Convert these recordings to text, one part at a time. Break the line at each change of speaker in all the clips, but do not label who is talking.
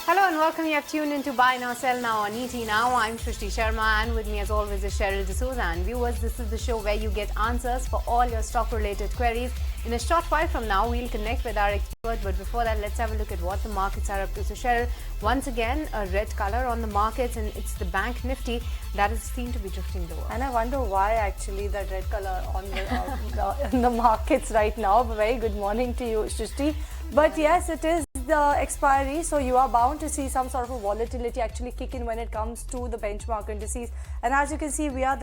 Hello and welcome. You have tuned into Buy Now, Sell Now on ET Now. I'm Shrishti Sharma and with me as always is Cheryl D'Souza. And viewers, this is the show where you get answers for all your stock-related queries. In a short while from now, we'll connect with our expert. But before that, let's have a look at what the markets are up to. So Cheryl, once again, a red color on the markets and it's the Bank Nifty that is seen to be drifting lower.
And I wonder why actually that red color on the markets right now. But very good morning to you, Shrishti. But yes, it is the expiry, so you are bound to see some sort of volatility actually kick in when it comes to the benchmark indices. And as you can see, we are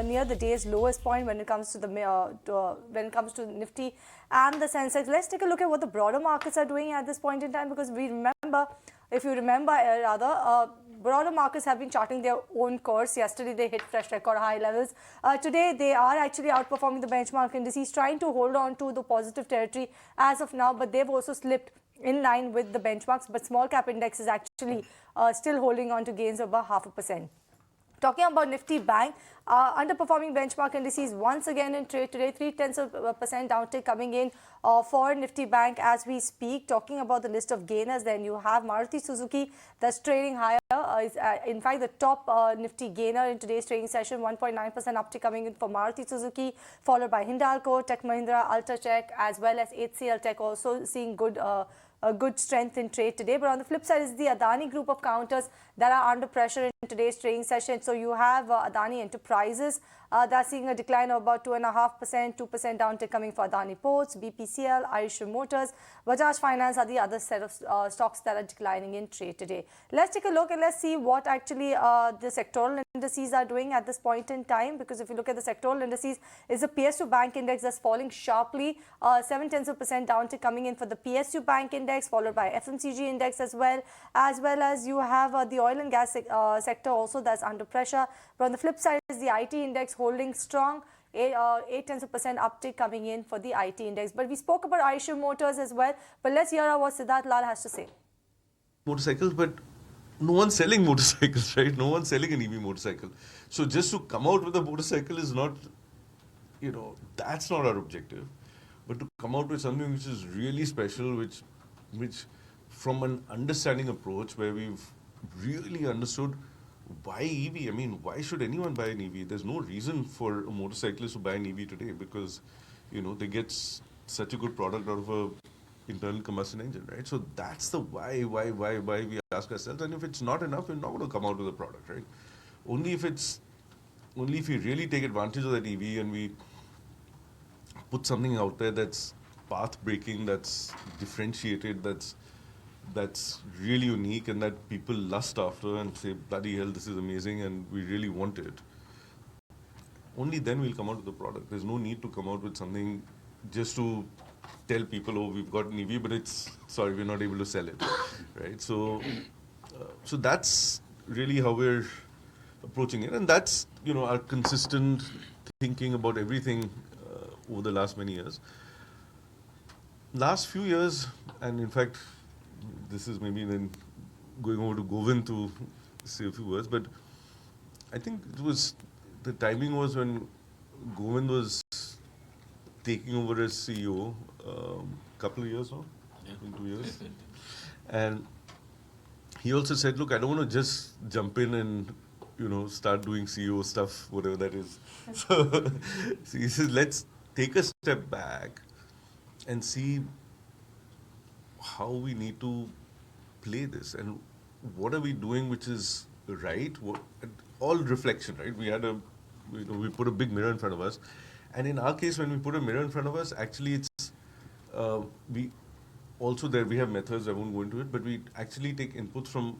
near the day's lowest point when it comes to the Nifty and the Sensex. Let's take a look at what the broader markets are doing at this point in time, because we remember, if you remember broader markets have been charting their own course. Yesterday they hit fresh record high levels. Today they are actually outperforming the benchmark indices, trying to hold on to the positive territory as of now, but they've also slipped in line with the benchmarks. But small cap index is actually still holding on to gains of about 0.5%. Talking about Nifty Bank, underperforming benchmark indices once again in trade today. 0.3% downtick coming in for Nifty Bank as we speak. Talking about the list of gainers, then you have Maruti Suzuki that's trading higher. Is in fact the top Nifty gainer in today's trading session. 1.9% uptick coming in for Maruti Suzuki, followed by Hindalco, Tech Mahindra, Ultratech, as well as HCL Tech also seeing good strength in trade today. But on the flip side is the Adani group of counters that are under pressure in today's trading session. So you have Adani Enterprises that's seeing a decline of about 2.5%, 2% downtick coming for Adani Ports, BPCL, Eicher Motors, Bajaj Finance are the other set of stocks that are declining in trade today. Let's take a look and let's see what actually the sectoral indices are doing at this point in time. Because if you look at the sectoral indices, is the PSU Bank Index that's falling sharply, 0.7% downtick coming in for the PSU Bank Index, followed by FMCG Index as well as you have the oil and gas sector also that's under pressure. But on the flip side is the IT Index holding strong, 0.8% uptick coming in for the IT Index. But we spoke about Eicher Motors as well. But let's hear what Siddharth Lal has to say.
Motorcycles, but no one's selling motorcycles, right? No one's selling an EV motorcycle. So just to come out with a motorcycle is not, that's not our objective. But to come out with something which is really special, which from an understanding approach where we've really understood why EV. I mean, why should anyone buy an EV? There's no reason for a motorcyclist to buy an EV today because, they get such a good product out of a internal combustion engine, right? So that's the why we ask ourselves. And if it's not enough, we're not going to come out with a product, right? Only if we really take advantage of that EV and we put something out there that's path breaking, that's differentiated, that's really unique and that people lust after and say, bloody hell, this is amazing and we really want it. Only then we'll come out with the product. There's no need to come out with something just to tell people, oh, we've got an EV, but we're not able to sell it, right? So that's really how we're approaching it. And that's, our consistent thinking about everything over the last many years. Last few years, and in fact, this is maybe then going over to Govind to say a few words, but I think the timing was when Govind was taking over as CEO a couple of years now, in 2 years. And he also said, look, I don't want to just jump in and, start doing CEO stuff, whatever that is. So he says, let's take a step back and see how we need to play this and what are we doing which is right. All reflection, right? We put a big mirror in front of us, and in our case, when we put a mirror in front of us, actually it's we have methods. I won't go into it, but we actually take inputs from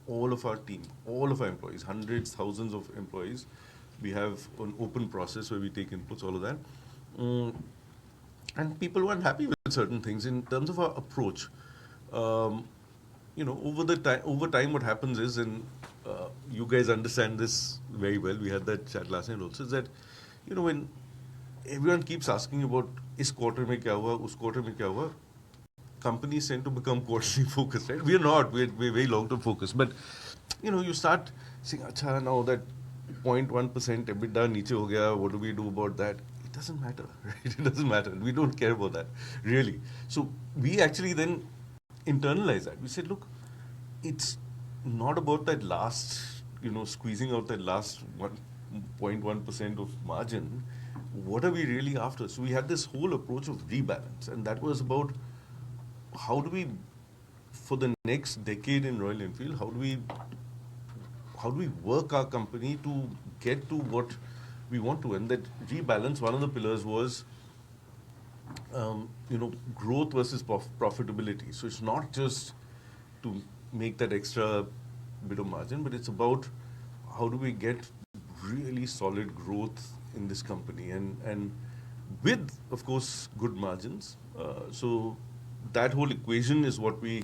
all of our team, all of our employees, hundreds, thousands of employees. We have an open process where we take inputs, all of that. And people weren't happy with certain things in terms of our approach. Over time, what happens is, and you guys understand this very well. We had that chat last night also. Is that, when everyone keeps asking about is quarter mein kya hua, us quarter mein kya hua, companies tend to become quarterly focused, right? We're not. We're very long-term focused. But you start saying, "Acha, now that 0.1% EBITDA niche ho gaya, what do we do about that?" It doesn't matter, right? It doesn't matter. We don't care about that, really. So we actually then internalize that. We said, look, it's not about that last, squeezing out that last 1.1% of margin. What are we really after? So we had this whole approach of rebalance, and that was about how do we, for the next decade in Royal Enfield, how do we work our company to get to what we want to? And that rebalance, one of the pillars was, growth versus profitability. So it's not just to make that extra bit of margin, but it's about how do we get really solid growth in this company, and with, of course, good margins. So that whole equation is what we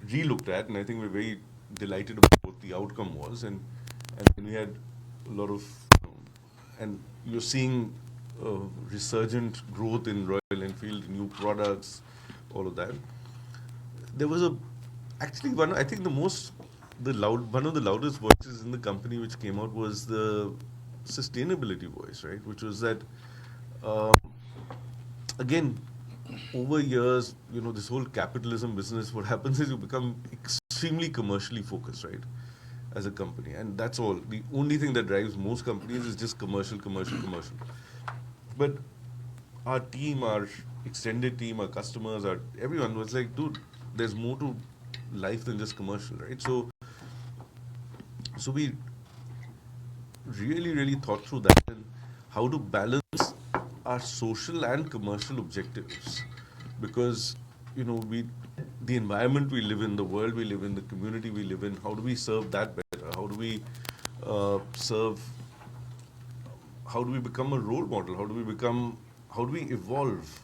re-looked at, and I think we're very delighted about what the outcome was. And we had a lot of, and you're seeing resurgent growth in Royal Enfield, new products, all of that. There was actually one, I think one of the loudest voices in the company which came out was the sustainability voice, right? Which was that, again, over years, this whole capitalism business, what happens is you become extremely commercially focused, right? As a company. And that's all. The only thing that drives most companies is just commercial. But our team, our extended team, our customers, everyone was like, dude, there's more to life than just commercial, right? So we really, really thought through that and how to balance our social and commercial objectives, because the environment we live in, the world we live in, the community we live in, how do we serve that better? How do we how do we become a role model? How do we evolve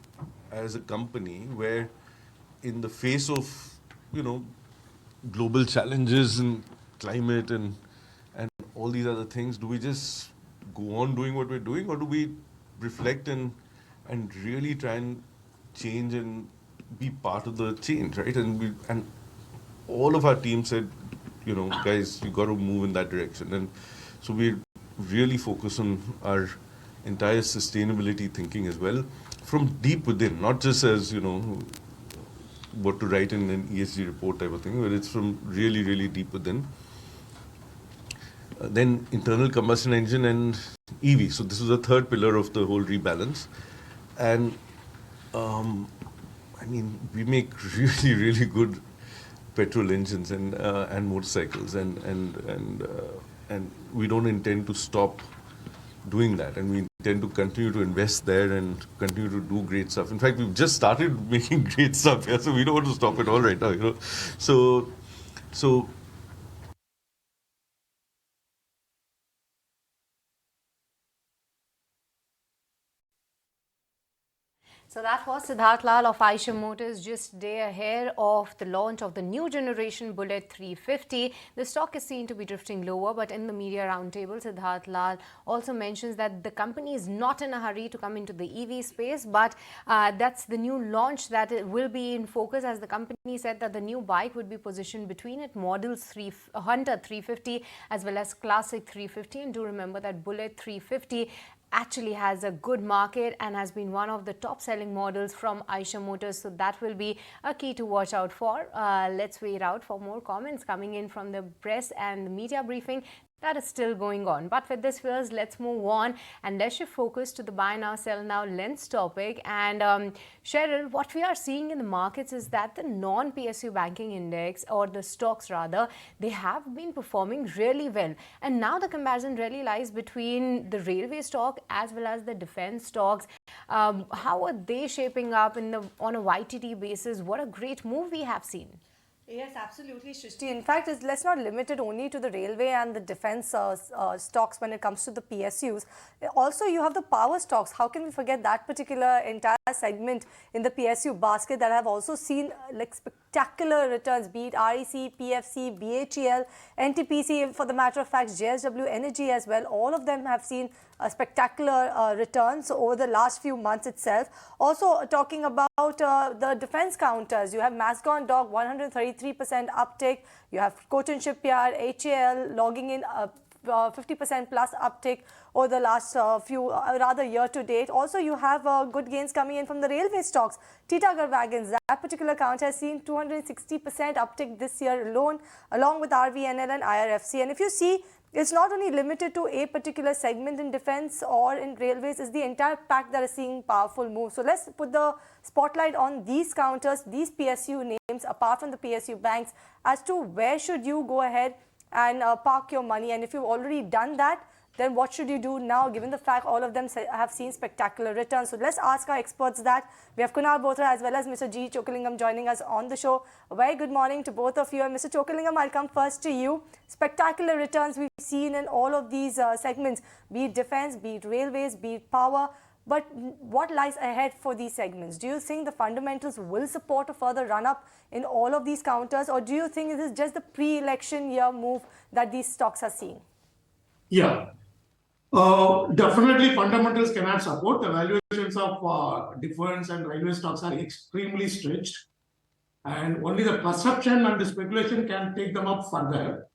as a company where, in the face of global challenges and climate and all these other things, do we just go on doing what we're doing, or do we reflect and really try and change and be part of the change, right? And all of our team said, guys, you got to move in that direction. And so we really focus on our entire sustainability thinking as well, from deep within, not just as what to write in an ESG report type of thing, but it's from really, really deep within. Then internal combustion engine and EV. So this was the third pillar of the whole rebalance. And we make really, really good petrol engines and motorcycles, and we don't intend to stop doing that, and we intend to continue to invest there and continue to do great stuff. In fact, we've just started making great stuff here, so we don't want to stop it all right now, So
So that was Siddharth Lal of Eicher Motors just a day ahead of the launch of the new generation Bullet 350. The stock is seen to be drifting lower, but in the media roundtable, Siddharth Lal also mentions that the company is not in a hurry to come into the EV space, but that's the new launch that will be in focus, as the company said that the new bike would be positioned between its models Hunter 350 as well as Classic 350. And do remember that Bullet 350 actually has a good market and has been one of the top selling models from Eicher Motors. So that will be a key to watch out for. Let's wait out for more comments coming in from the press and the media briefing that is still going on. But with this, viewers, let's move on and let's shift focus to the buy now, sell now lens topic. And Cheryl, what we are seeing in the markets is that the non-PSU banking index, or the stocks rather, they have been performing really well. And now the comparison really lies between the railway stock as well as the defense stocks. How are they shaping up on a YTD basis? What a great move we have seen.
Yes, absolutely, Shrishti. In fact, let's not limit it only to the railway and the defense stocks when it comes to the PSUs. Also, you have the power stocks. How can we forget that particular entire segment in the PSU basket that have also seen like spectacular returns, be it REC, PFC, BHEL, NTPC, for the matter of fact, JSW Energy as well. All of them have seen spectacular returns over the last few months itself. Also, talking about the defense counters, you have Mazagon Dock 133% uptick. You have Cochin Shipyard, HAL logging in 50% plus uptick over the last rather year to date. Also, you have good gains coming in from the railway stocks. Titagarh Wagons, that particular account has seen 260% uptick this year alone, along with RVNL and IRFC. And if you see, it's not only limited to a particular segment in defense or in railways, it's the entire pack that is seeing powerful moves. So let's put the spotlight on these counters, these PSU names, apart from the PSU banks, as to where should you go ahead and park your money. And if you've already done that, then what should you do now, given the fact all of them have seen spectacular returns? So let's ask our experts that. We have Kunal Bothra as well as Mr. G. Chokkalingam joining us on the show. A very good morning to both of you. And Mr. Chokkalingam, I'll come first to you. Spectacular returns we've seen in all of these segments, be it defense, be it railways, be it power. But what lies ahead for these segments? Do you think the fundamentals will support a further run-up in all of these counters? Or do you think it is just the pre-election year move that these stocks are seeing?
Yeah. Definitely fundamentals cannot support. The valuations of defense and railway stocks are extremely stretched, and only the perception and the speculation can take them up further.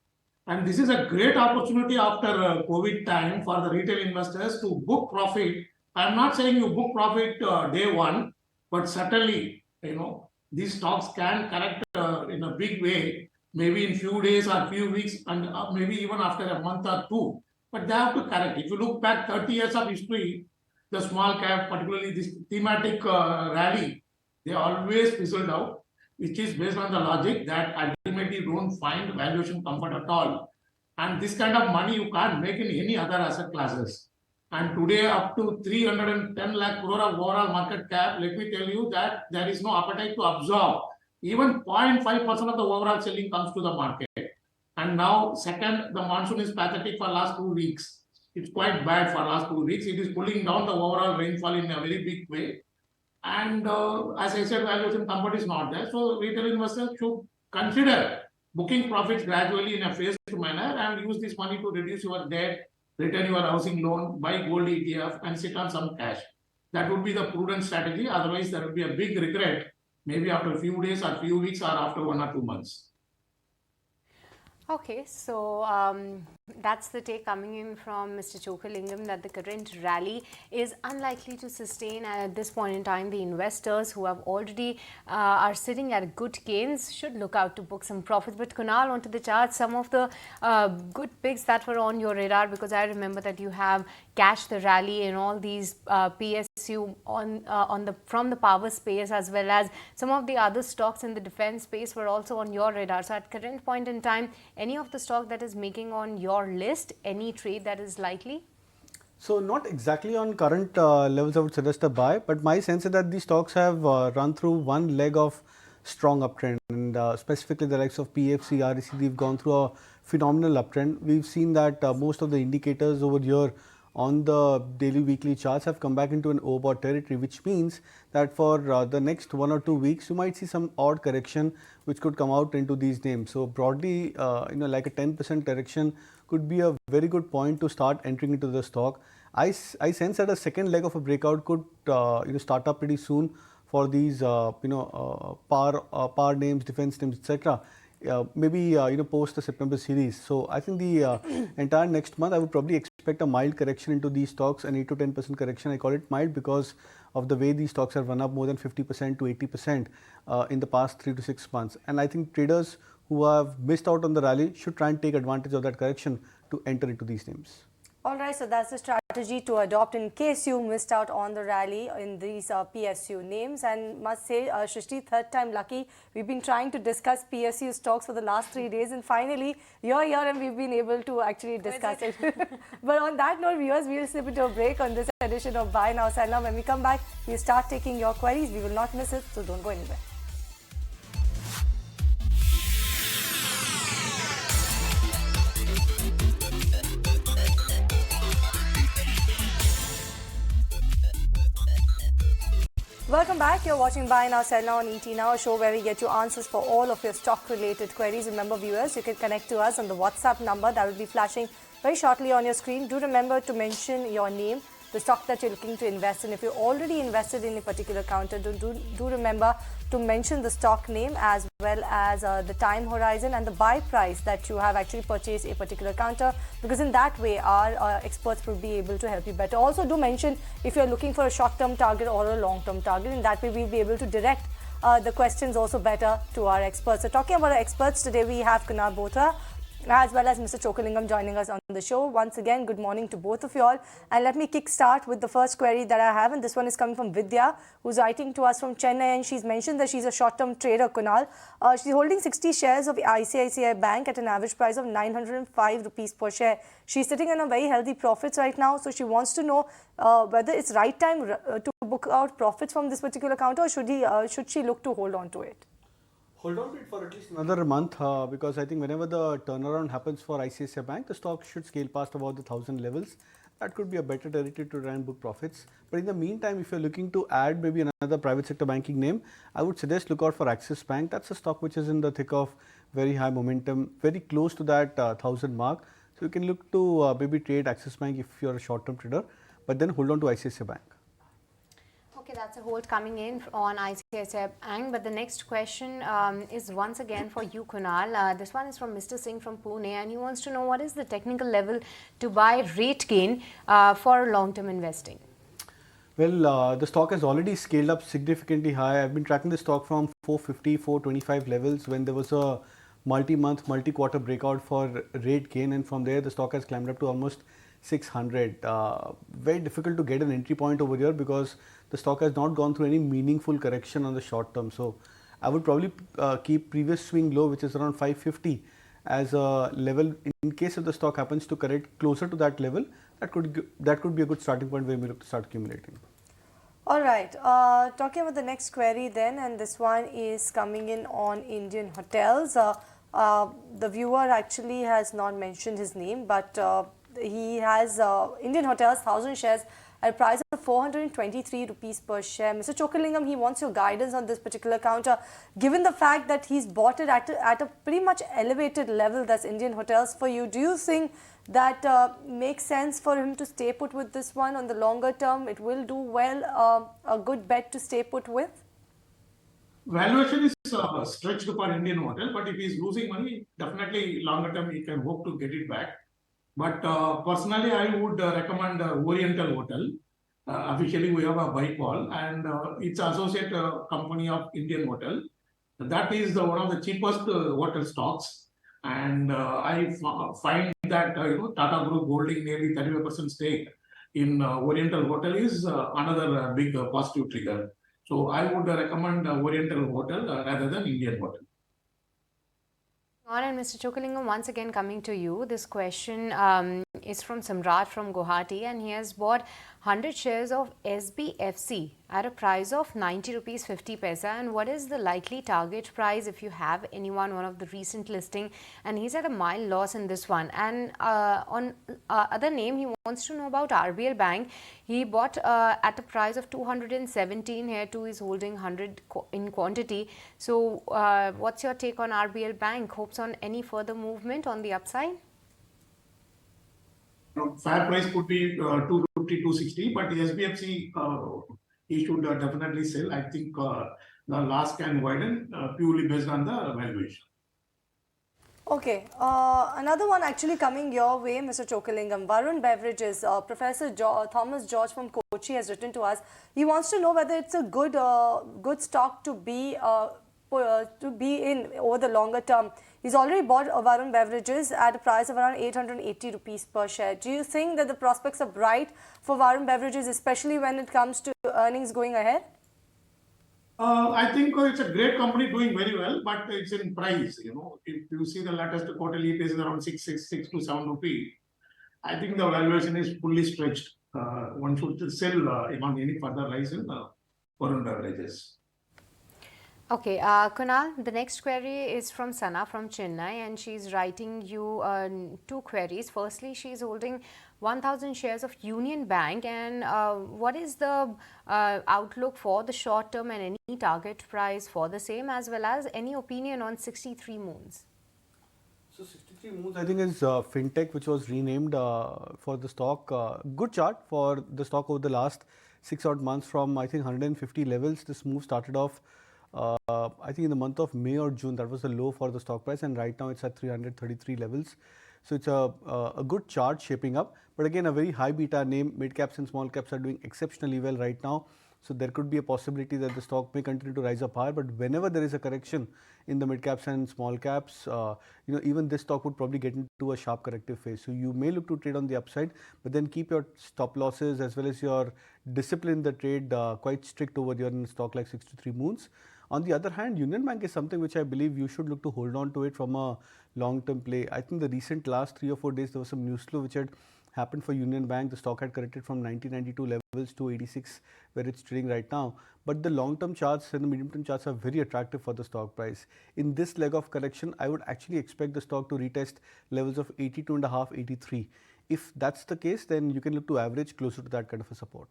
And this is a great opportunity after COVID time for the retail investors to book profit. I'm not saying you book profit day one, but certainly, these stocks can correct in a big way, maybe in few days or few weeks, and maybe even after a month or two. But they have to correct. If you look back 30 years of history, the small cap, particularly this thematic rally, they always fizzled out, which is based on the logic that ultimately you don't find valuation comfort at all. And this kind of money you can't make in any other asset classes. And today, up to 310 lakh crore of overall market cap, let me tell you that there is no appetite to absorb. Even 0.5% of the overall selling comes to the market. And now, second, the monsoon is pathetic for last 2 weeks. It's quite bad for last 2 weeks. It is pulling down the overall rainfall in a very big way. And as I said, valuation comfort is not there. So retail investors should consider booking profits gradually in a phased manner and use this money to reduce your debt, return your housing loan, buy gold ETF, and sit on some cash. That would be the prudent strategy. Otherwise, there will be a big regret, maybe after a few days or few weeks or after 1 or 2 months.
Okay, so that's the take coming in from Mr. Chokkalingam, that the current rally is unlikely to sustain, and at this point in time the investors who have already are sitting at good gains should look out to book some profits. But Kunal, onto the chart, some of the good picks that were on your radar, because I remember that you have cashed the rally in all these PSU from the power space, as well as some of the other stocks in the defense space were also on your radar. So at current point in time, any of the stock that is making on your list, any trade that is likely?
So not exactly on current levels I would suggest a buy, but my sense is that these stocks have run through one leg of strong uptrend, and specifically the likes of PFC, REC, they've gone through a phenomenal uptrend. We've seen that most of the indicators over here on the daily weekly charts have come back into an overbought territory, which means that for the next 1 or 2 weeks you might see some odd correction which could come out into these names. So broadly, like a 10% correction could be a very good point to start entering into the stock. I sense that a second leg of a breakout could start up pretty soon for these power names, defense names, etc. Maybe post the September series. So I think the entire next month I would probably expect a mild correction into these stocks, an 8 to 10% correction. I call it mild because of the way these stocks have run up more than 50% to 80% in the past 3 to 6 months. And I think traders who have missed out on the rally should try and take advantage of that correction to enter into these names.
All right, so that's the strategy to adopt in case you missed out on the rally in these PSU names. And must say, Shrishti, third time lucky. We've been trying to discuss PSU stocks for the last 3 days, and finally you're here and we've been able to actually discuss it. But on that note, viewers, we'll slip into a break on this edition of Buy Now, Sell Now. When we come back, we'll start taking your queries. We will not miss it, so don't go anywhere. Welcome back. You're watching Buy Now, Sell Now on ET Now, a show where we get you answers for all of your stock-related queries. Remember, viewers, you can connect to us on the WhatsApp number that will be flashing very shortly on your screen. Do remember to mention your name, the stock that you're looking to invest in. If you're already invested in a particular counter, do remember to mention the stock name as well as the time horizon and the buy price that you have actually purchased a particular counter, because in that way our experts will be able to help you better. Also do mention if you're looking for a short-term target or a long-term target. In that way we'll be able to direct the questions also better to our experts. So talking about our experts, today we have Kunal Bothra as well as Mr. Chokalingam joining us on the show. Once again, good morning to both of you all. And let me kick start with the first query that I have, and this one is coming from Vidya, who's writing to us from Chennai, and she's mentioned that she's a short-term trader, Kunal. She's holding 60 shares of ICICI Bank at an average price of 905 rupees per share. She's sitting on a very healthy profits right now, so she wants to know whether it's right time to book out profits from this particular account, or should she look to hold on to it?
Hold on to it for at least another month because I think whenever the turnaround happens for ICICI Bank, the stock should scale past about the 1000 levels. That could be a better territory to try and book profits. But in the meantime, if you're looking to add maybe another private sector banking name, I would suggest look out for Axis Bank. That's a stock which is in the thick of very high momentum, very close to that 1000 mark. So you can look to maybe trade Axis Bank if you're a short-term trader, but then hold on to ICICI Bank.
Okay, that's a hold coming in on ICICI Bank. But the next question is once again for you, Kunal. This one is from Mr. Singh from Pune, and he wants to know what is the technical level to buy RateGain for long-term investing.
Well, the stock has already scaled up significantly high. I've been tracking the stock from 450, 425 levels when there was a multi-month, multi-quarter breakout for RateGain, and from there the stock has climbed up to almost 600. Very difficult to get an entry point over here because the stock has not gone through any meaningful correction on the short term. So I would probably keep previous swing low, which is around 550, as a level. In case if the stock happens to correct closer to that level, that could be a good starting point where we look to start accumulating.
All right, talking about the next query then, and this one is coming in on Indian Hotels. The viewer actually has not mentioned his name, but he has Indian Hotels 1000 shares at a price of 423 rupees per share. Mr. Chokalingam, he wants your guidance on this particular counter. Given the fact that he's bought it at a pretty much elevated level, that's Indian Hotels for you, do you think that makes sense for him to stay put with this one on the longer term? It will do well, a good bet to stay put with?
Valuation is stretched for Indian Hotel, but if he's losing money, definitely longer term he can hope to get it back. But personally, I would recommend Oriental Hotel. Officially, we have a buy call, and it's associate company of Indian Hotel. That is one of the cheapest hotel stocks, and I find that Tata Group holding nearly 35% stake in Oriental Hotel is another big positive trigger. So I would recommend Oriental Hotel rather than Indian Hotel.
And Mr. Chokalingam, once again coming to you, this question is from Samrat from Guwahati, and he has bought 100 shares of SBFC at a price of 90 rupees 50 paisa. And what is the likely target price if you have one of the recent listing? And he's at a mild loss in this one. And on other name, he wants to know about RBL Bank. He bought at a price of 217. Here too is holding 100 in quantity. So what's your take on RBL Bank? Hopes on any further movement on the upside?
Fair price could be 250, 260, but the SBFC he should definitely sell. I think the loss can widen purely based on the valuation.
Okay, another one actually coming your way, Mr. Chokalingam. Varun Beverages, Professor Thomas George from Kochi has written to us. He wants to know whether it's a good stock to be in over the longer term. He's already bought Varun Beverages at a price of around 880 rupees per share. Do you think that the prospects are bright for Varun Beverages, especially when it comes to earnings going ahead?
I think it's a great company doing very well, but it's in price. If you see the latest quarterly EPS is around 6 to 7 rupees. I think the valuation is fully stretched. One should sell on any further rise in Varun Beverages.
Okay, Kunal, the next query is from Sana from Chennai, and she's writing you two queries. Firstly, she's holding 1,000 shares of Union Bank, and what is the outlook for the short term and any target price for the same, as well as any opinion on 63 Moons?
So 63 Moons, I think, is fintech, which was renamed for the stock. Good chart for the stock over the last 6 odd months from, I think, 150 levels. This move started off, I think, in the month of May or June. That was the low for the stock price, and right now it's at 333 levels. So it's a good chart shaping up. But again, a very high beta name. Mid caps and small caps are doing exceptionally well right now. So there could be a possibility that the stock may continue to rise up higher. But whenever there is a correction in the mid caps and small caps, even this stock would probably get into a sharp corrective phase. So you may look to trade on the upside, but then keep your stop losses as well as your discipline in the trade quite strict over here in a stock like 63 Moons. On the other hand, Union Bank is something which I believe you should look to hold on to it from a long-term play. I think the recent last 3 or 4 days there was some news flow which had happened for Union Bank. The stock had corrected from 1992 levels to 86 where it's trading right now. But the long-term charts and the medium-term charts are very attractive for the stock price. In this leg of correction, I would actually expect the stock to retest levels of 82.5, 83. If that's the case, then you can look to average closer to that kind of a support.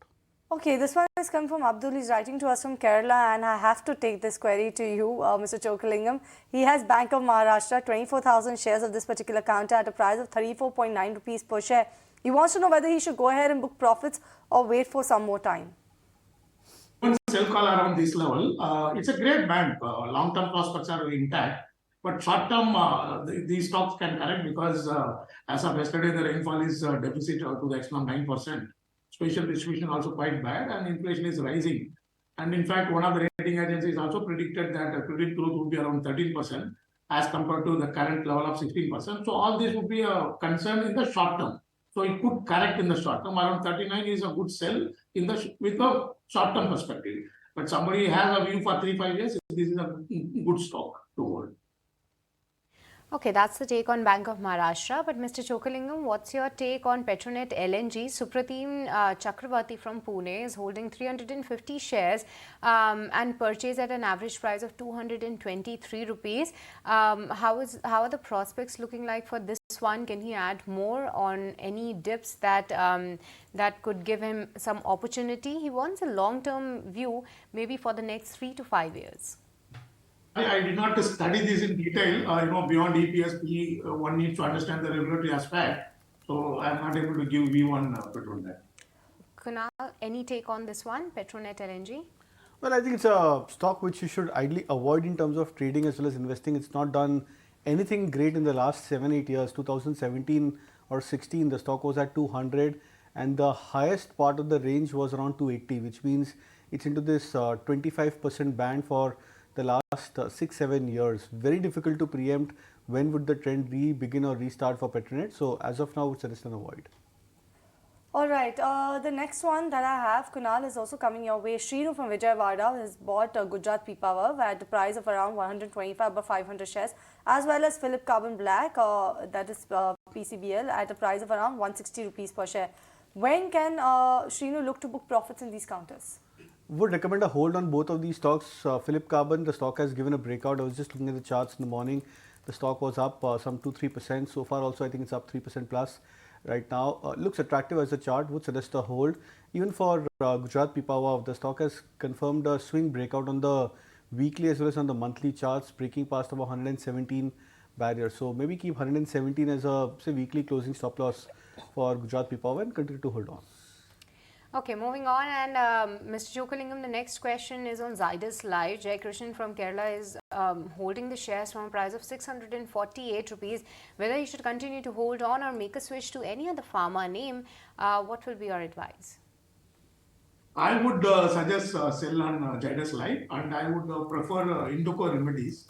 Okay, this one has come from Abdul. He's writing to us from Kerala, and I have to take this query to you, Mr. Chockalingam. He has Bank of Maharashtra, 24,000 shares of this particular counter at a price of 34.9 rupees per share. He wants to know whether he should go ahead and book profits or wait for some more time.
One sell call around this level. It's a great bank. Long-term prospects are intact. But short-term, these stocks can correct because as of yesterday, the rainfall is deficit to the extent of 9%. Spatial distribution also quite bad, and inflation is rising. And in fact, one of the rating agencies also predicted that credit growth would be around 13% as compared to the current level of 16%. So all this would be a concern in the short term. So it could correct in the short term. Around 39 is a good sell in the with a short term perspective. But somebody has a view for 3-5 years, this is a good stock to hold.
Okay, that's the take on Bank of Maharashtra. But Mr. Chockalingam, what's your take on Petronet LNG? Supratim Chakravarti from Pune is holding 350 shares and purchased at an average price of 223 rupees. How are the prospects looking like for this one? Can he add more on any dips that that could give him some opportunity? He wants a long-term view, maybe for the next 3 to 5 years.
I did not study this in detail. Beyond EPS, one needs to understand the regulatory aspect. So I'm not able to give view on Petronet.
Kunal, any take on this one, Petronet LNG?
Well, I think it's a stock which you should ideally avoid in terms of trading as well as investing. It's not done anything great in the last 7-8 years. 2017 or 16, the stock was at 200 and the highest part of the range was around 280, which means it's into this 25% band for the last 6-7 years. Very difficult to preempt when would the trend begin or restart for Petronet. So as of now, I would suggest an avoid.
All right, the next one that I have, Kunal, is also coming your way. Srinu from Vijayawada has bought Gujarat Pipavav at the price of around 125 by 500 shares, as well as Philip Carbon Black, that is PCBL, at a price of around 160 rupees per share. When can Srinu look to book profits in these counters?
Would recommend a hold on both of these stocks. Philip Carbon, the stock has given a breakout. I was just looking at the charts in the morning. The stock was up some 2-3%. So far also I think it's up 3% plus right now. Looks attractive as a chart, would suggest a hold. Even for Gujarat Pipavav, the stock has confirmed a swing breakout on the weekly as well as on the monthly charts, breaking past about 117 barrier. So maybe keep 117 as a weekly closing stop loss for Gujarat Pipavav and continue to hold on.
Okay, moving on, and Mr. Chockalingam, the next question is on Zydus Life. Jay Krishnan from Kerala is holding the shares from a price of 648 rupees. Whether he should continue to hold on or make a switch to any other pharma name, what will be your advice?
I would suggest sell on Zydus Life, and I would prefer Indoco Remedies,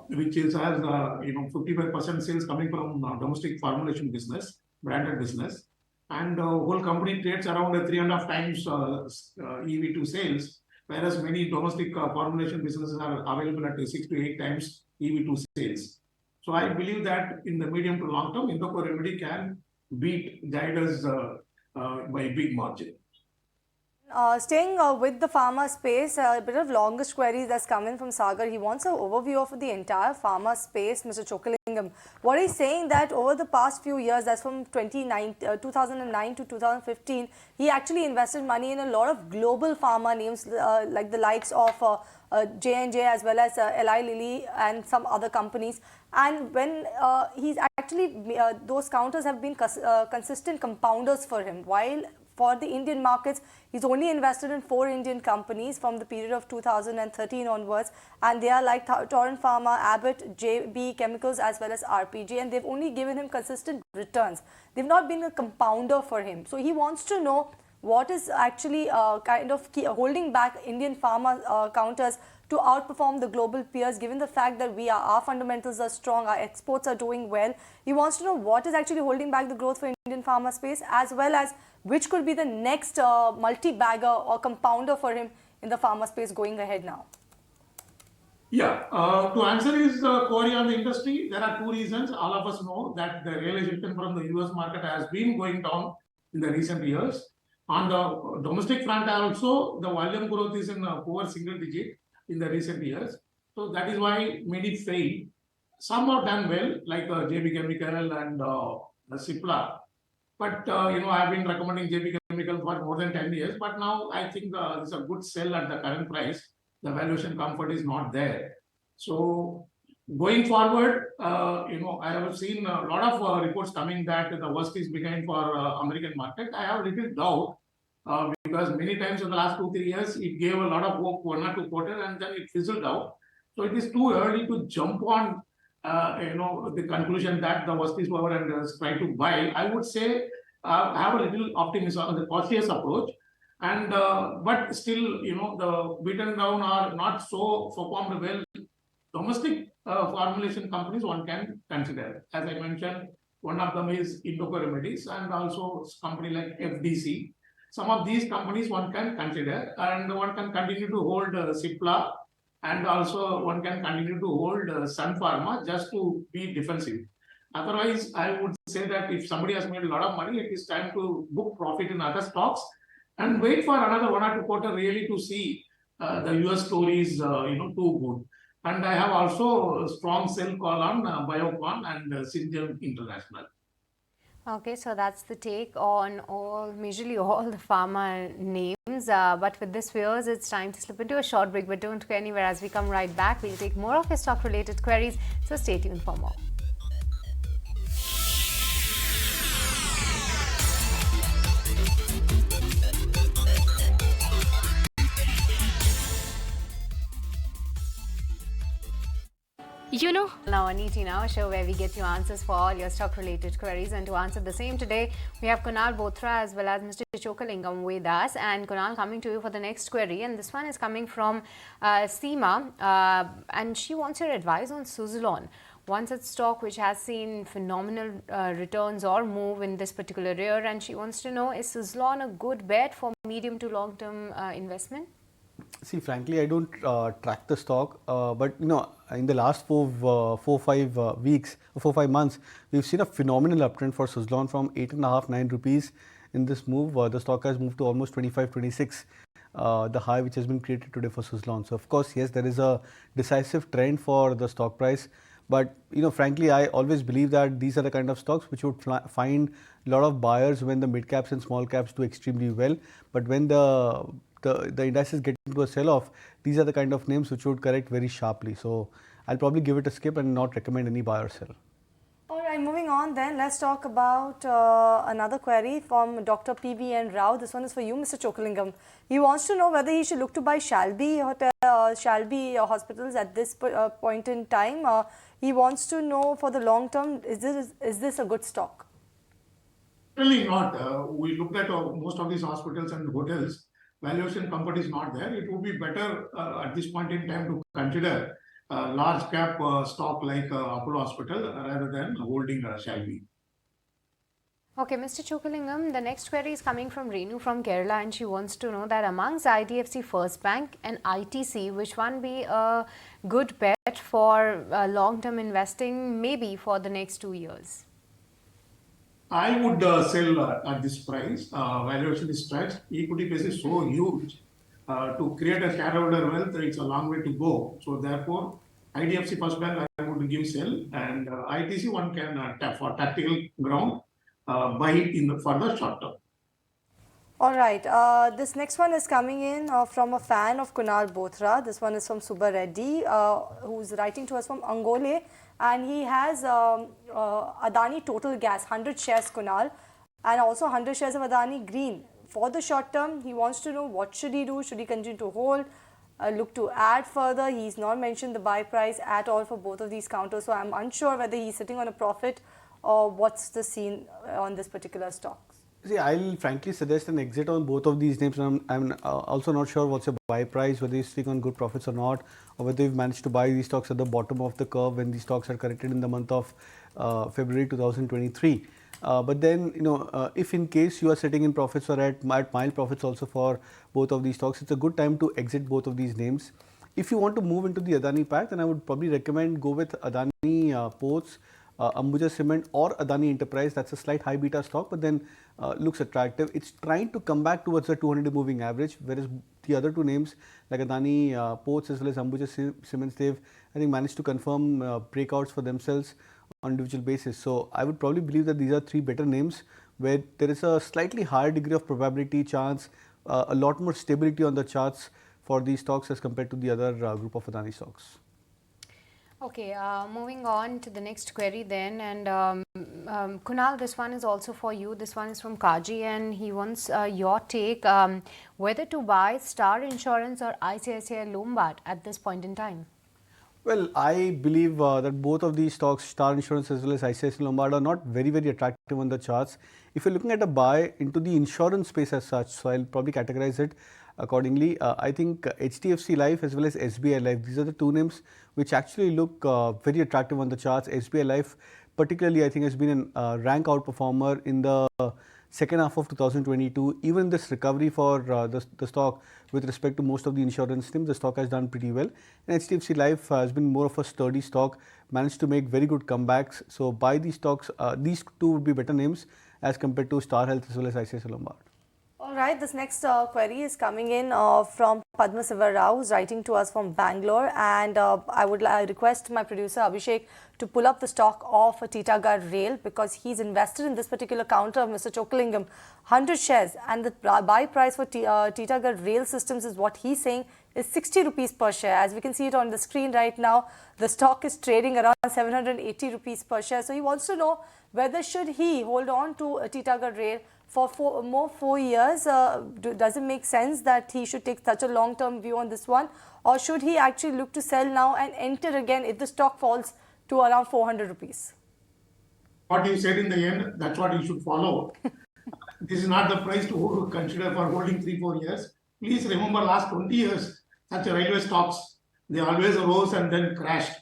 which has 55% sales coming from domestic formulation business, branded business. And the whole company trades around 3.5 times EV to sales, whereas many domestic formulation businesses are available at 6 to 8 times EV to sales. So I believe that in the medium to long term, Indoco Remedy can beat Zydus by a big margin.
Staying with the pharma space, a bit of longest queries that's come in from Sagar. He wants an overview of the entire pharma space, Mr. Chockalingam. What he's saying that over the past few years, that's from 2009 to 2015, he actually invested money in a lot of global pharma names like the likes of J&J as well as Eli Lilly and some other companies. And when he's actually, those counters have been consistent compounders for him. While for the Indian markets, he's only invested in 4 Indian companies from the period of 2013 onwards, and they are like Torrent Pharma, Abbott, JB Chemicals as well as RPG, and they've only given him consistent returns. They've not been a compounder for him. So he wants to know what is actually kind of holding back Indian pharma counters to outperform the global peers, given the fact that our fundamentals are strong, our exports are doing well. He wants to know what is actually holding back the growth for Indian pharma space, as well as which could be the next multi-bagger or compounder for him in the pharma space going ahead now.
Yeah, to answer his query on the industry, there are 2 reasons. All of us know that the realization from the US market has been going down in the recent years. On the domestic front also, the volume growth is in poor single digit in the recent years. So that is why many failed. Some have done well, like JB Chemical and Cipla. But I've been recommending JB Chemical for more than 10 years. But now I think it's a good sell at the current price. The valuation comfort is not there. So going forward, I have seen a lot of reports coming that the worst is behind for American market. I have little doubt because many times in the last 2-3 years, it gave a lot of hope 1 or 2 quarters and then it fizzled out. So it is too early to jump on, the conclusion that the worst is over and try to buy. I would say have a little optimism on the cautious approach. And but still, the beaten down are not so performed well. Domestic formulation companies one can consider. As I mentioned, one of them is Indoco Remedies and also company like FDC. Some of these companies one can consider, and one can continue to hold Cipla, and also one can continue to hold Sun Pharma just to be defensive. Otherwise, I would say that if somebody has made a lot of money, it is time to book profit in other stocks and wait for another 1 or 2 quarters really to see the US story is too good. And I have also a strong sell call on Biocon and Syngenta International.
Okay, so that's the take on majorly all the pharma names. But with this, viewers, it's time to slip into a short break. But don't go anywhere. As we come right back, we'll take more of your stock-related queries. So stay tuned for more. Now on ET Now, a show where we get you answers for all your stock-related queries. And to answer the same today, we have Kunal Bothra as well as Mr. Chokalingam with us. And Kunal, coming to you for the next query. And this one is coming from Seema. And she wants your advice on Suzlon. One such stock which has seen phenomenal returns or move in this particular year. And she wants to know, is Suzlon a good bet for medium to long-term investment?
See, frankly, I don't track the stock, but in the last 4-5 weeks, 4-5 months, we've seen a phenomenal uptrend for Suzlon from 8.5-9 rupees. In this move, the stock has moved to almost 25-26, the high which has been created today for Suzlon. So, of course, yes, there is a decisive trend for the stock price. But frankly, I always believe that these are the kind of stocks which would find a lot of buyers when the mid caps and small caps do extremely well. But when the indices get into a sell-off, these are the kind of names which would correct very sharply. So I'll probably give it a skip and not recommend any buy or sell.
All right, moving on then, let's talk about another query from Dr. PVN Rao. This one is for you, Mr. Chokalingam. He wants to know whether he should look to buy Shalby Hospitals at this point in time. He wants to know for the long term, is this a good stock?
Really not. We looked at most of these hospitals and hotels. Valuation comfort is not there. It would be better at this point in time to consider large cap stock like Apollo Hospital rather than holding Shalby.
Okay, Mr. Chokalingam, the next query is coming from Renu from Kerala, and she wants to know that amongst IDFC First Bank and ITC, which one be a good bet for long-term investing, maybe for the next 2 years?
I would sell at this price. Valuation is stretched. Equity base is so huge. To create a shareholder wealth, it's a long way to go. So therefore, IDFC First Bank I would give sell, and ITC one can tap for tactical ground, buy for the short term.
All right. This next one is coming in from a fan of Kunal Bothra. This one is from Subba Reddy, who's writing to us from Angole. And he has Adani Total Gas, 100 shares, Kunal, and also 100 shares of Adani Green. For the short term, he wants to know what should he do. Should he continue to hold? Look to add further? He's not mentioned the buy price at all for both of these counters. So I'm unsure whether he's sitting on a profit or what's the scene on this particular stock.
See, I'll frankly suggest an exit on both of these names. I'm also not sure what's your buy price, whether you're sitting on good profits or not, or whether you've managed to buy these stocks at the bottom of the curve when these stocks are corrected in the month of February 2023. But then, if in case you are sitting in profits or at mild profits also for both of these stocks, it's a good time to exit both of these names. If you want to move into the Adani pack, then I would probably recommend go with Adani Ports, Ambuja Cement or Adani Enterprise. That's a slight high beta stock, but then looks attractive. It's trying to come back towards the 200 moving average, whereas the other two names like Adani Ports as well as Ambuja Cements, they've I think managed to confirm breakouts for themselves on individual basis. So I would probably believe that these are three better names where there is a slightly higher degree of probability, chance, a lot more stability on the charts for these stocks as compared to the other group of Adani stocks.
Okay, moving on to the next query then, and Kunal, this one is also for you. This one is from Kaji, and he wants your take whether to buy Star Insurance or ICICI Lombard at this point in time.
Well, I believe that both of these stocks, Star Insurance as well as ICICI Lombard, are not very, very attractive on the charts. If you're looking at a buy into the insurance space as such, so I'll probably categorize it accordingly. I think HDFC Life as well as SBI Life, these are the two names which actually look very attractive on the charts. SBI Life particularly, I think, has been a rank outperformer in the second half of 2022. Even this recovery for the stock with respect to most of the insurance names, the stock has done pretty well. And HDFC Life has been more of a sturdy stock, managed to make very good comebacks. So buy these stocks, these two would be better names as compared to Star Health as well as ICICI Lombard.
All right, this next query is coming in from Padma Siva Rao, who's writing to us from Bangalore, and I would request my producer Abhishek to pull up the stock of Titagarh Rail because he's invested in this particular counter of Mr. Chokalingam, 100 shares, and the buy price for Titagarh Rail Systems is what he's saying is 60 rupees per share. As we can see it on the screen right now, the stock is trading around 780 rupees per share. So he wants to know whether should he hold on to Titagarh Rail for 4 years. Does it make sense that he should take such a long-term view on this one, or should he actually look to sell now and enter again if the stock falls to around 400 rupees?
What you said in the end, that's what you should follow. This is not the price to consider for holding 3-4 years. Please remember last 20 years, such railway stocks, they always rose and then crashed.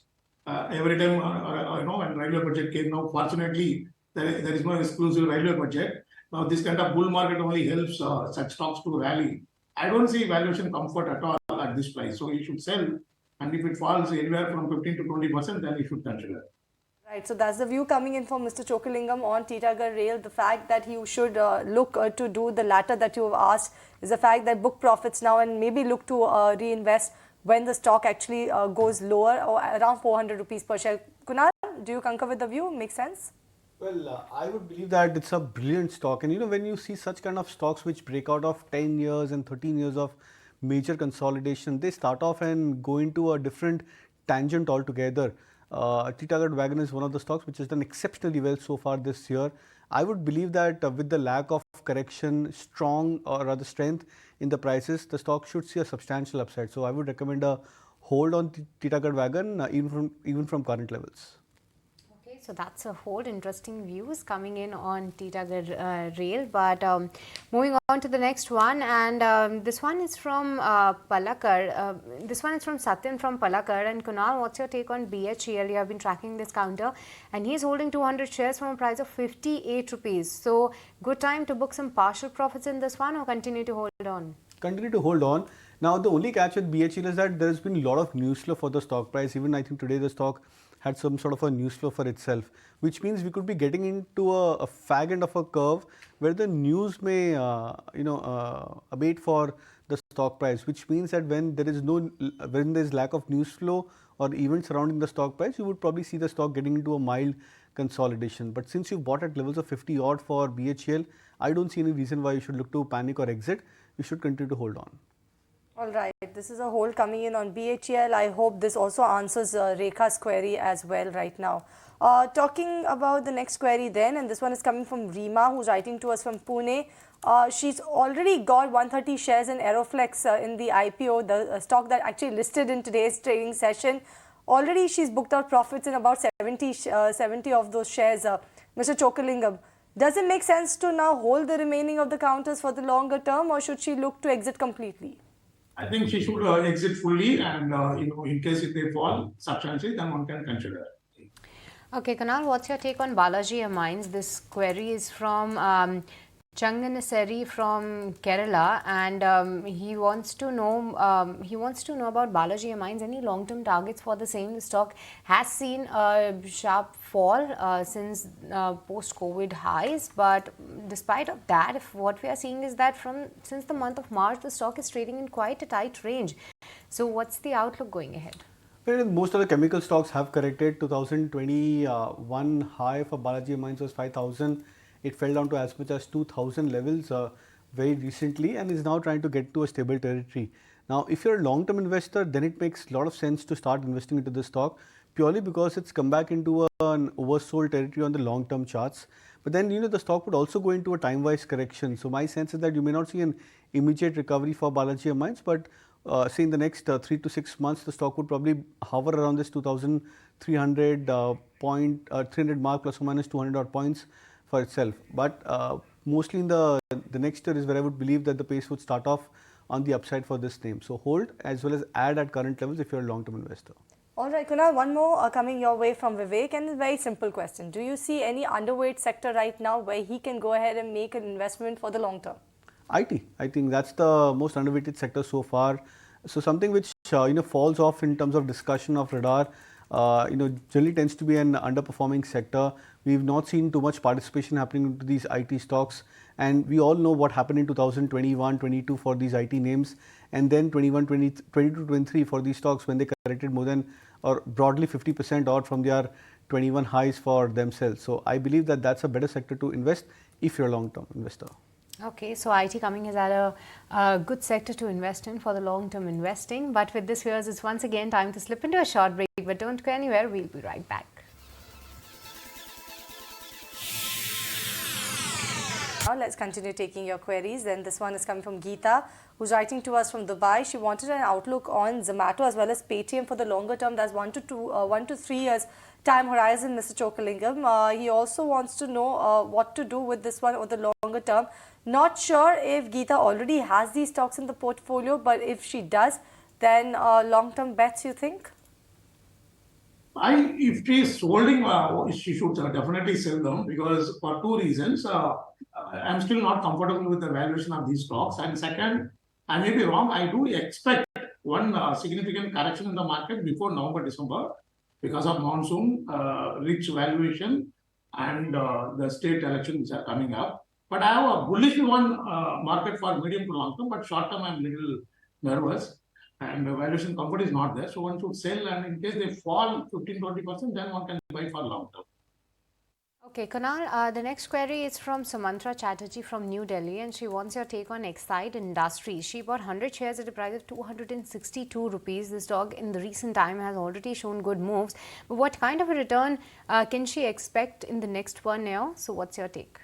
Every time, when railway budget came now, fortunately, there is no exclusive railway budget. Now, this kind of bull market only helps such stocks to rally. I don't see valuation comfort at all at this price. So you should sell. And if it falls anywhere from 15 to 20%, then you should consider.
Right, so that's the view coming in from Mr. Chokalingam on Titagarh Rail. The fact that you should look to do the latter that you have asked is the fact that book profits now and maybe look to reinvest when the stock actually goes lower or around 400 rupees per share. Kunal, do you concur with the view? Makes sense?
Well, I would believe that it's a brilliant stock, and when you see such kind of stocks which break out of 10 years and 13 years of major consolidation, they start off and go into a different tangent altogether. Titagarh Wagon is one of the stocks which has done exceptionally well so far this year. I would believe that with the lack of correction, strong or rather strength in the prices, the stock should see a substantial upside. So I would recommend a hold on Titagarh Wagon even from current levels.
So that's a whole interesting views coming in on Titagarh Rail. But moving on to the next one, and this one is from Palakkad. This one is from Satyan from Palakkad. And Kunal, what's your take on BHEL? You have been tracking this counter, and he's holding 200 shares from a price of 58 rupees. So good time to book some partial profits in this one, or continue to hold on?
Continue to hold on. Now, the only catch with BHEL is that there has been a lot of news flow for the stock price. Even I think today the stock had some sort of a news flow for itself, which means we could be getting into a fag end of a curve where the news may, abate for the stock price, which means that when there is lack of news flow or events surrounding the stock price, you would probably see the stock getting into a mild consolidation. But since you bought at levels of 50 odd for BHEL, I don't see any reason why you should look to panic or exit. You should continue to hold on.
All right, this is a hold coming in on BHEL. I hope this also answers Rekha's query as well right now. Talking about the next query then, and this one is coming from Reema, who's writing to us from Pune. She's already got 130 shares in Aeroflex in the IPO, the stock that actually listed in today's trading session. Already she's booked out profits in about 70 of those shares. Mr. Chokkalingam, does it make sense to now hold the remaining of the counters for the longer term, or should she look to exit completely?
I think she should exit fully, and in case if they fall substantially, then one can consider.
Okay, Kunal, what's your take on Balaji Amines? This query is from Changanaseri from Kerala, and he wants to know about Balaji Amines. Any long-term targets for the same? The stock has seen a sharp fall since post-COVID highs, but despite of that, if what we are seeing is that since the month of March, the stock is trading in quite a tight range. So, what's the outlook going ahead?
Well, most of the chemical stocks have corrected. 2021 high for Balaji Amines was 5,000. It fell down to as much as 2,000 levels very recently and is now trying to get to a stable territory. Now, if you're a long-term investor, then it makes a lot of sense to start investing into this stock purely because it's come back into an oversold territory on the long-term charts. But then, the stock would also go into a time-wise correction. So, my sense is that you may not see an immediate recovery for Balaji Amines, but say in the next 3 to 6 months, the stock would probably hover around this 2,300 300 mark plus or minus 200 odd points for itself. But mostly in the next year is where I would believe that the pace would start off on the upside for this name. So hold as well as add at current levels if you're a long-term investor.
All right, Kunal, one more coming your way from Vivek, and a very simple question. Do you see any underweight sector right now where he can go ahead and make an investment for the long term?
IT. I think that's the most underweighted sector so far. So something which falls off in terms of discussion of radar, generally tends to be an underperforming sector. We've not seen too much participation happening into these IT stocks, and we all know what happened in 2021, 22 for these IT names, and then 21, 22, 23 for these stocks when they corrected more than or broadly 50% odd from their 21 highs for themselves. So I believe that that's a better sector to invest if you're a long-term investor.
Okay, so IT coming is at a good sector to invest in for the long-term investing. But with this, viewers, it's once again time to slip into a short break. But don't go anywhere. We'll be right back.
Now let's continue taking your queries. And this one is coming from Geeta, who's writing to us from Dubai. She wanted an outlook on Zomato as well as Paytm for the longer term. That's 1 to 3 years time horizon, Mr. Chokkalingam. He also wants to know what to do with this one over the longer term. Not sure if Geeta already has these stocks in the portfolio, but if she does, then long-term bets, you think?
If she is holding, she should definitely sell them because for two reasons. I'm still not comfortable with the valuation of these stocks. And second, I may be wrong, I do expect one significant correction in the market before November, December because of monsoon, rich valuation, and the state elections which are coming up. But I have a bullish one market for medium to long term, but short term I'm a little nervous. And the valuation comfort is not there. So one should sell, and in case they fall 15-20%, then one can buy for long term.
Okay, Kunal, the next query is from Sumantra Chatterjee from New Delhi, and she wants your take on Exide Industries. She bought 100 shares at a price of 262 rupees. This stock in the recent time has already shown good moves. But what kind of a return can she expect in the next 1 year? So what's your take?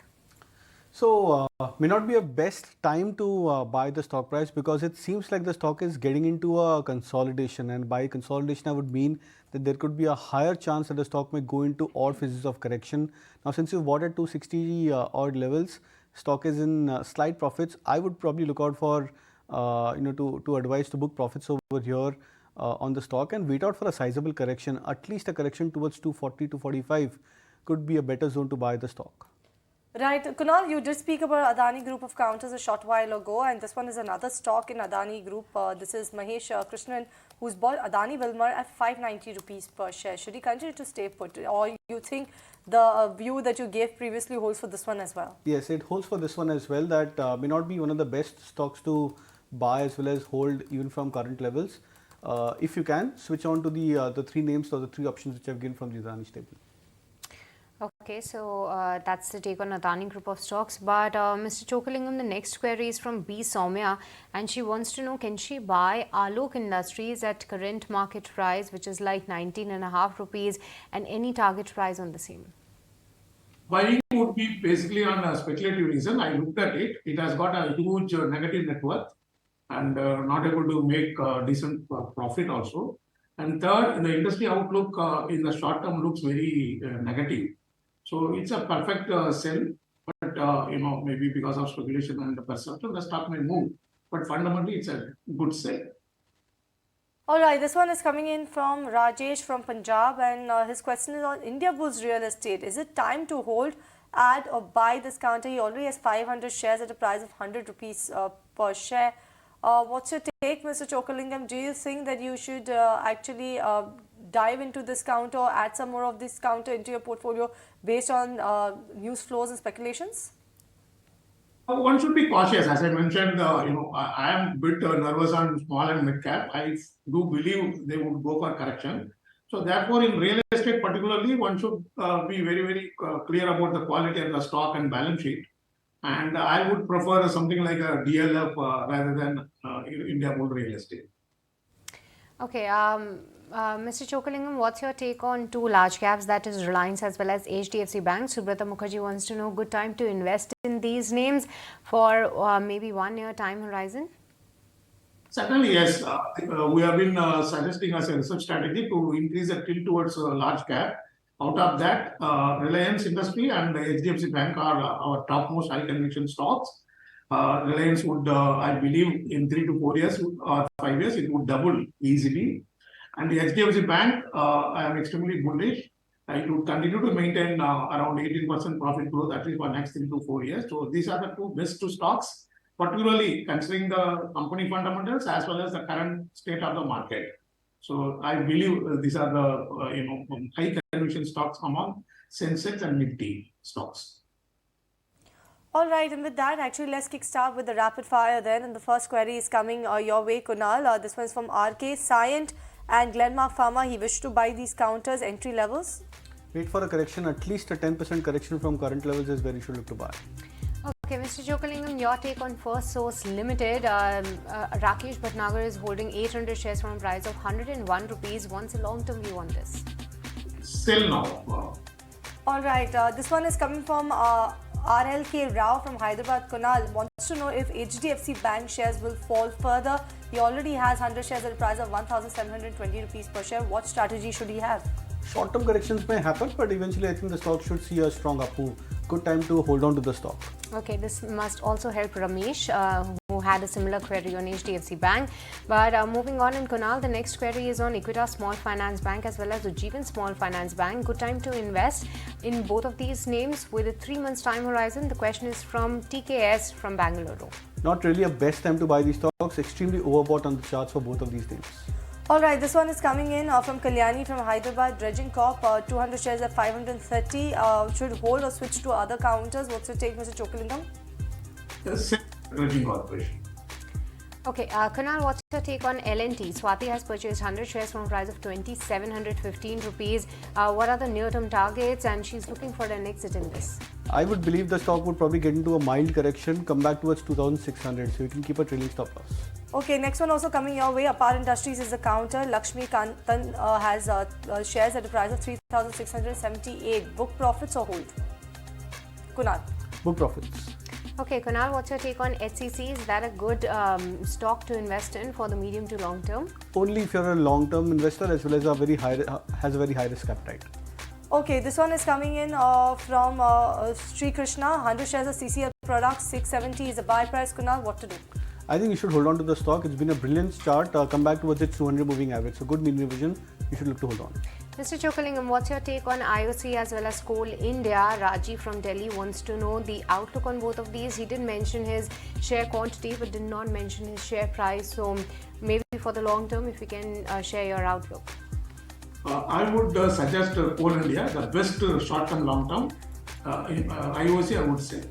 So may not be a best time to buy the stock price because it seems like the stock is getting into a consolidation, and by consolidation I would mean that there could be a higher chance that the stock may go into odd phases of correction. Now since you bought at 260 odd levels, stock is in slight profits. I would probably look out for to advise to book profits over here on the stock and wait out for a sizable correction. At least a correction towards 240 to 45 could be a better zone to buy the stock.
Right. Kunal, you did speak about Adani Group of counters a short while ago, and this one is another stock in Adani Group. This is Mahesh Krishnan, who's bought Adani Wilmar at 590 rupees per share. Should he continue to stay put, or you think the view that you gave previously holds for this one as well?
Yes, it holds for this one as well. That may not be one of the best stocks to buy as well as hold even from current levels. If you can, switch on to the three names or the three options which I've given from the Adani table.
Okay, so that's the take on Adani Group of stocks. But Mr. Chokalingam, the next query is from B. Soumya, and she wants to know, can she buy Alok Industries at current market price, which is like 19.5 rupees, and any target price on the same?
Buying would be basically on a speculative reason. I looked at it. It has got a huge negative net worth and not able to make decent profit also. And third, the industry outlook in the short term looks very negative. So it's a perfect sell, but maybe because of speculation and the perception, the stock may move. But fundamentally, it's a good sell.
All right, this one is coming in from Rajesh from Punjab, and his question is on Indiabulls Real Estate. Is it time to hold, add or buy this counter? He already has 500 shares at a price of 100 rupees per share. What's your take, Mr. Chokalingam? Do you think that you should actually dive into this counter or add some more of this counter into your portfolio based on news flows and speculations?
One should be cautious. As I mentioned, I am a bit nervous on small and mid cap. I do believe they would go for correction. So therefore, in real estate particularly, one should be very, very clear about the quality of the stock and balance sheet. And I would prefer something like a DLF rather than Indiabulls Real Estate.
Okay, Mr. Chokalingam, what's your take on two large caps, that is Reliance as well as HDFC Bank? Subrata Mukherjee wants to know, good time to invest in these names for maybe 1 year time horizon?
Certainly, yes. We have been suggesting as a research strategy to increase the tilt towards large cap. Out of that, Reliance Industry and HDFC Bank are our topmost high conviction stocks. Reliance would, I believe, in 3 to 4 years or 5 years, it would double easily. And the HDFC Bank, I am extremely bullish. It would continue to maintain around 18% profit growth at least for next 3 to 4 years. So these are the two best two stocks, particularly considering the company fundamentals as well as the current state of the market. So I believe these are the high conviction stocks among Sensex and Nifty stocks.
All right, and with that, actually, let's kickstart with the rapid fire then. And the first query is coming your way, Kunal. This one is from RK. Cyient and Glenmark Pharma, he wished to buy these counters, entry levels.
Wait for a correction, at least a 10% correction from current levels is where you should look to buy.
Okay, Mr. Chokalingam, your take on First Source Limited. Rakesh Bhatnagar is holding 800 shares from a price of 101 rupees. What's a long-term view on this?
Sell now.
All right, this one is coming from RLK Rao from Hyderabad. Kunal wants to know if HDFC Bank shares will fall further. He already has 100 shares at a price of 1,720 rupees per share. What strategy should he have?
Short-term corrections may happen, but eventually I think the stock should see a strong up move. Good time to hold on to the stock.
Okay, this must also help Ramesh, who had a similar query on HDFC Bank. But moving on in Kunal, the next query is on Equitas Small Finance Bank as well as Ujjivan Small Finance Bank. Good time to invest in both of these names with a 3 months time horizon. The question is from TKS from Bangalore.
Not really a best time to buy these stocks, extremely overbought on the charts for both of these names.
All right, this one is coming in from Kalyani from Hyderabad. Dredging Corp, 200 shares at 530. Should hold or switch to other counters? What's your take, Mr. Chokalingam?
Dredging Corporation.
Okay, Kunal, what's your take on L&T? Swati has purchased 100 shares from a price of 2,715 rupees. What are the near-term targets? And she's looking for an exit in this.
I would believe the stock would probably get into a mild correction, come back towards 2,600. So you can keep a trailing stop loss.
Okay, next one also coming your way. Apar Industries is a counter. Lakshmi Kantan has shares at a price of 3,678. Book profits or hold? Kunal.
Book profits.
Okay, Kunal, what's your take on HCC? Is that a good stock to invest in for the medium to long term?
Only if you're a long-term investor as well as has a very high risk appetite.
Okay, this one is coming in from Sri Krishna. 100 shares of CCL products. 670 is a buy price. Kunal, what to do?
I think you should hold on to the stock. It's been a brilliant start. Come back towards its 200 moving average. So good mean revision. You should look to hold on.
Mr. Chokalingam, what's your take on IOC as well as Coal India? Raji from Delhi wants to know the outlook on both of these. He did mention his share quantity but did not mention his share price. So maybe for the long term, if you can share your outlook.
I would suggest Coal India, the best short-term, long-term. IOC, I would say.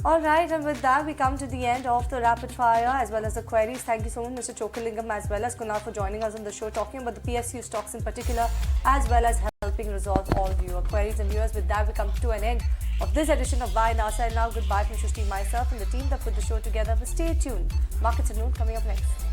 All right, and with that, we come to the end of the rapid fire as well as the queries. Thank you so much, Mr. Chokalingam, as well as Kunal, for joining us on the show, talking about the PSU stocks in particular, as well as helping resolve all viewer queries. And viewers, with that, we come to an end of this edition of Buy Now Sell Now. Goodbye from Shrishti, myself, and the team that put the show together. But stay tuned. Markets at noon coming up next.